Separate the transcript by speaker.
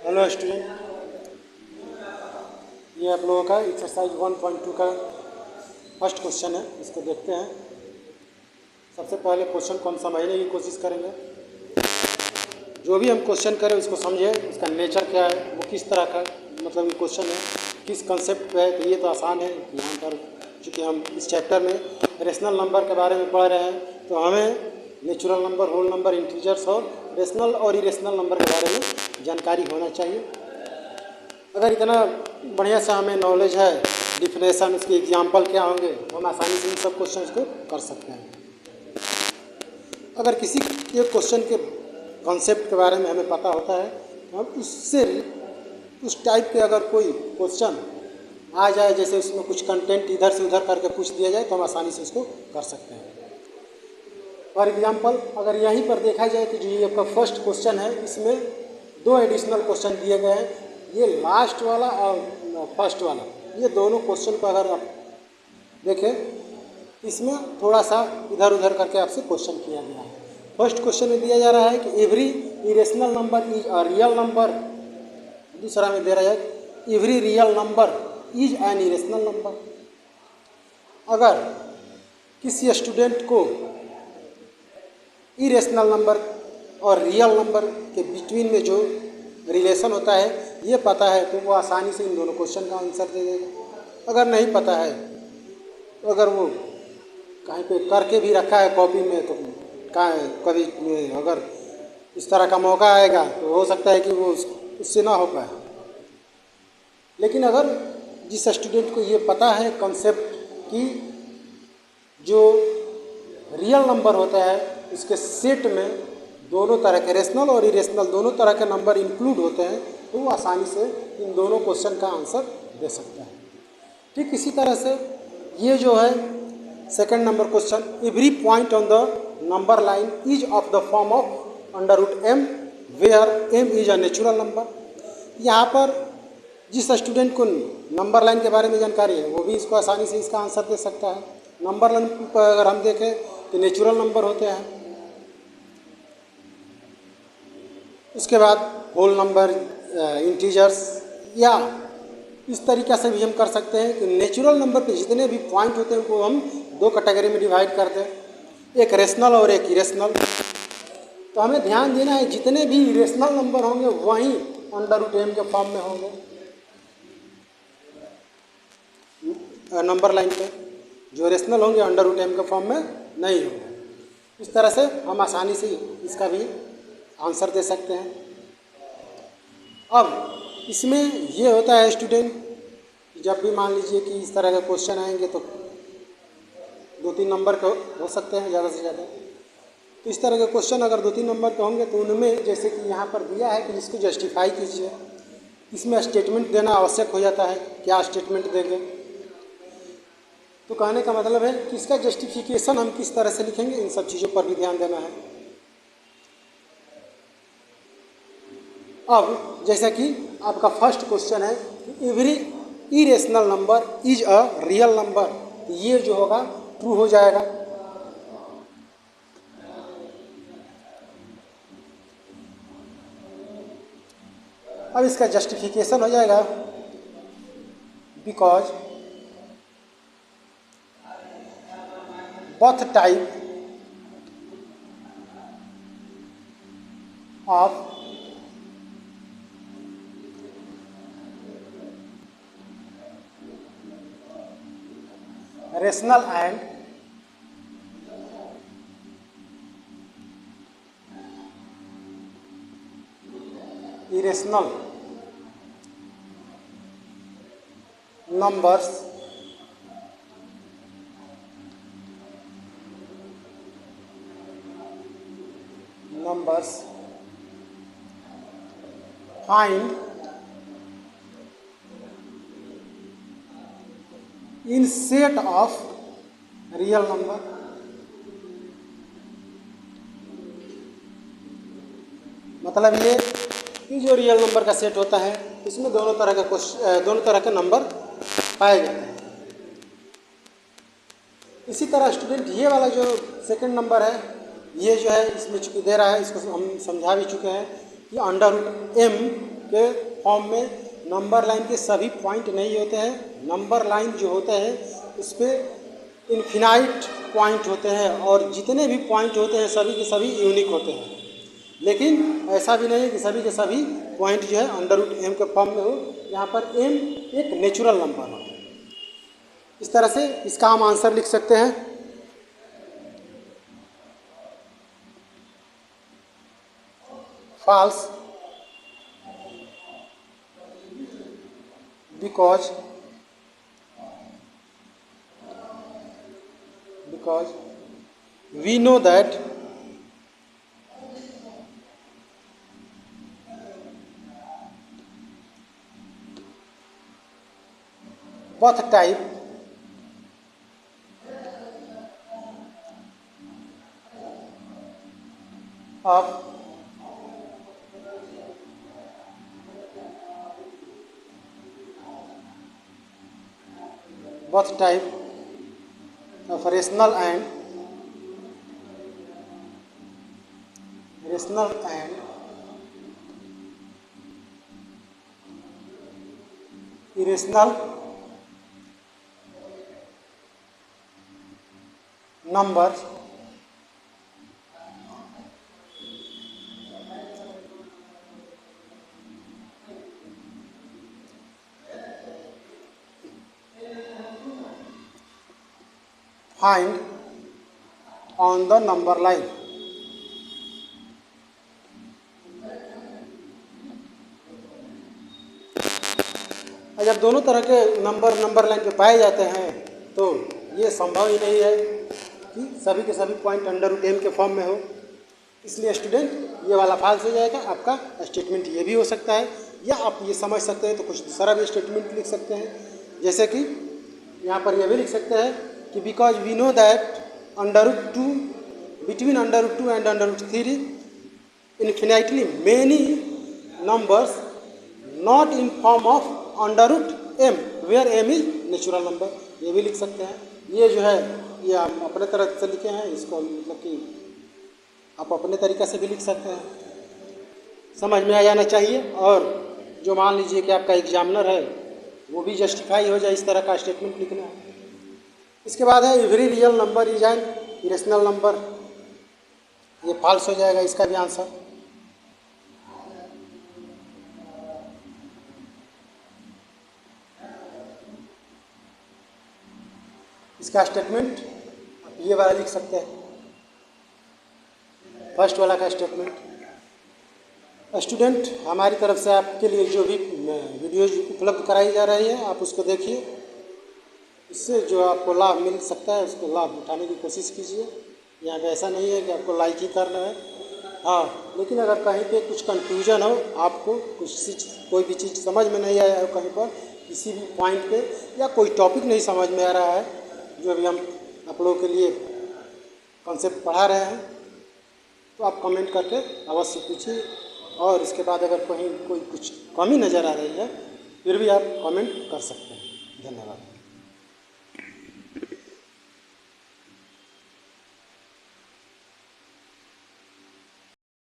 Speaker 1: Hello student, ये आप लोगों का एक्सरसाइज 1.2 का फर्स्ट क्वेश्चन है। इसको देखते हैं। सबसे पहले क्वेश्चन को हम समझने की कोशिश करेंगे। जो भी हम क्वेश्चन करें उसको समझे, उसका नेचर क्या है, वो किस तरह का मतलब ये क्वेश्चन है, किस कंसेप्ट पे है। तो ये तो आसान है। यहाँ पर चूँकि हम इस चैप्टर में रेशनल नंबर के बारे में पढ़ रहे हैं, तो हमें natural number, whole number, integers और रेशनल और इरेशनल नंबर के बारे में जानकारी होना चाहिए। अगर इतना बढ़िया से हमें नॉलेज है, डिफिनेशन, उसके एग्जाम्पल क्या होंगे, तो हम आसानी से इन सब क्वेश्चन को कर सकते हैं। अगर किसी एक क्वेश्चन के कॉन्सेप्ट के बारे में हमें पता होता है, तो हम उससे उस टाइप के अगर कोई क्वेश्चन आ जाए, जैसे उसमें कुछ कंटेंट इधर से उधर करके पूछ दिया जाए, तो हम आसानी से उसको कर सकते हैं। फॉर एग्जाम्पल, अगर यहीं पर देखा जाए तो जो ये आपका फर्स्ट क्वेश्चन है, इसमें दो एडिशनल क्वेश्चन दिए गए हैं। ये लास्ट वाला और फर्स्ट वाला, ये दोनों क्वेश्चन को अगर आप देखें, इसमें थोड़ा सा इधर उधर करके आपसे क्वेश्चन किया गया है। फर्स्ट क्वेश्चन में दिया जा रहा है कि every irrational number is a real number. दूसरा में दे रहा है every real number is an irrational number. अगर किसी स्टूडेंट को इरेशनल नंबर और रियल नंबर के बिटवीन में जो रिलेशन होता है ये पता है, तो वो आसानी से इन दोनों क्वेश्चन का आंसर दे देगा। अगर नहीं पता है, तो अगर वो कहीं पे करके भी रखा है कॉपी में, तो कभी अगर इस तरह का मौका आएगा तो हो सकता है कि वो उससे ना हो पाए। लेकिन अगर जिस स्टूडेंट को ये पता है कॉन्सेप्ट कि जो रियल नंबर होता है उसके सेट में दोनों तरह के रेशनल और इरेशनल दोनों तरह के नंबर इंक्लूड होते हैं, तो वो आसानी से इन दोनों क्वेश्चन का आंसर दे सकता है। ठीक इसी तरह से ये जो है second number question, every point on the number line is of the form of √m where m is a natural number. यहाँ पर जिस स्टूडेंट को नंबर लाइन के बारे में जानकारी है, वो भी इसको आसानी से इसका आंसर दे सकता है। नंबर लाइन पर अगर हम देखें तो नेचुरल नंबर होते हैं। उसके बाद होल नंबर, इंटीजर्स, या इस तरीक़ा से भी हम कर सकते हैं कि नेचुरल नंबर पे जितने भी पॉइंट होते हैं उनको हम दो कैटेगरी में डिवाइड कर दें, एक रेशनल और एक इरेशनल। तो हमें ध्यान देना है जितने भी इरेशनल नंबर होंगे वहीं √m के फॉर्म में होंगे नंबर लाइन पे, जो रेशनल होंगे √m के फॉर्म में नहीं होंगे। इस तरह से हम आसानी से इसका भी आंसर दे सकते हैं। अब इसमें ये होता है स्टूडेंट, जब भी मान लीजिए कि इस तरह के क्वेश्चन आएंगे तो 2-3 नंबर के हो सकते हैं ज़्यादा से ज़्यादा। तो इस तरह के क्वेश्चन अगर 2-3 नंबर के होंगे तो उनमें जैसे कि यहाँ पर दिया है कि इसको जस्टिफाई कीजिए, इसमें स्टेटमेंट देना आवश्यक हो जाता है। क्या स्टेटमेंट देंगे? तो कहने का मतलब है कि इसका जस्टिफिकेशन हम किस तरह से लिखेंगे, इन सब चीज़ों पर भी ध्यान देना है। अब जैसा कि आपका फर्स्ट क्वेश्चन है कि every irrational number is a real number, ये जो होगा ट्रू हो जाएगा। अब इसका जस्टिफिकेशन हो जाएगा because both type of rational and irrational numbers find in set of real number। मतलब ये कि जो रियल नंबर का सेट होता है इसमें दोनों तरह के नंबर पाए जाते हैं। इसी तरह स्टूडेंट ये वाला जो सेकंड नंबर है, ये जो है इसमें चूँकि दे रहा है, इसको हम समझा भी चुके हैं कि √m के फॉर्म में नंबर लाइन के सभी पॉइंट नहीं होते हैं। नंबर लाइन जो होता है उस पर इन्फिनाइट पॉइंट होते हैं और जितने भी पॉइंट होते हैं सभी के सभी यूनिक होते हैं। लेकिन ऐसा भी नहीं है कि सभी के सभी पॉइंट जो है अंडर रूट एम के फॉर्म में हो। यहाँ पर एम एक नेचुरल नंबर हो। इस तरह से इसका हम आंसर लिख सकते हैं। false because we know that both type of rational and irrational numbers find on the number line। जब दोनों तरह के नंबर लाइन पे पाए जाते हैं तो ये संभव ही नहीं है कि सभी के सभी पॉइंट अंडर रूट एम के फॉर्म में हो। इसलिए स्टूडेंट ये वाला फॉल्स हो जाएगा। आपका स्टेटमेंट ये भी हो सकता है, या आप ये समझ सकते हैं तो कुछ दूसरा भी स्टेटमेंट लिख सकते हैं। जैसे कि यहाँ पर ये भी लिख सकते हैं कि because we know that under root two between under root 2 and under root 3 infinitely many numbers not in form of under root m where m is natural number। ये भी लिख सकते हैं। ये जो है ये आप अपने तरह से लिखे हैं, इसको मतलब कि आप अपने तरीक़े से भी लिख सकते हैं। समझ में आ जाना चाहिए। और जो मान लीजिए कि आपका एग्जामिनर है वो भी जस्टिफाई हो जाए इस तरह का स्टेटमेंट लिखना है। इसके बाद है every real number is an irrational number. ये फॉल्स हो जाएगा इसका भी आंसर। इसका स्टेटमेंट आप ये वाला लिख सकते हैं, फर्स्ट वाला का स्टेटमेंट। स्टूडेंट हमारी तरफ से आपके लिए जो भी वीडियोज उपलब्ध कराई जा रही है आप उसको देखिए, इससे जो आपको लाभ मिल सकता है उसको लाभ उठाने की कोशिश कीजिए। यहाँ पे ऐसा नहीं है कि आपको लाइक ही करना है, हाँ, लेकिन अगर कहीं पे कुछ कंफ्यूजन हो, आपको कोई भी चीज़ समझ में नहीं आया हो कहीं पर किसी भी पॉइंट पे, या कोई टॉपिक नहीं समझ में आ रहा है जो अभी हम आप लोगों के लिए कॉन्सेप्ट पढ़ा रहे हैं, तो आप कमेंट करके अवश्य पूछिए। और इसके बाद अगर कहीं कोई कुछ कमी नज़र आ रही है फिर भी आप कमेंट कर सकते हैं। धन्यवाद।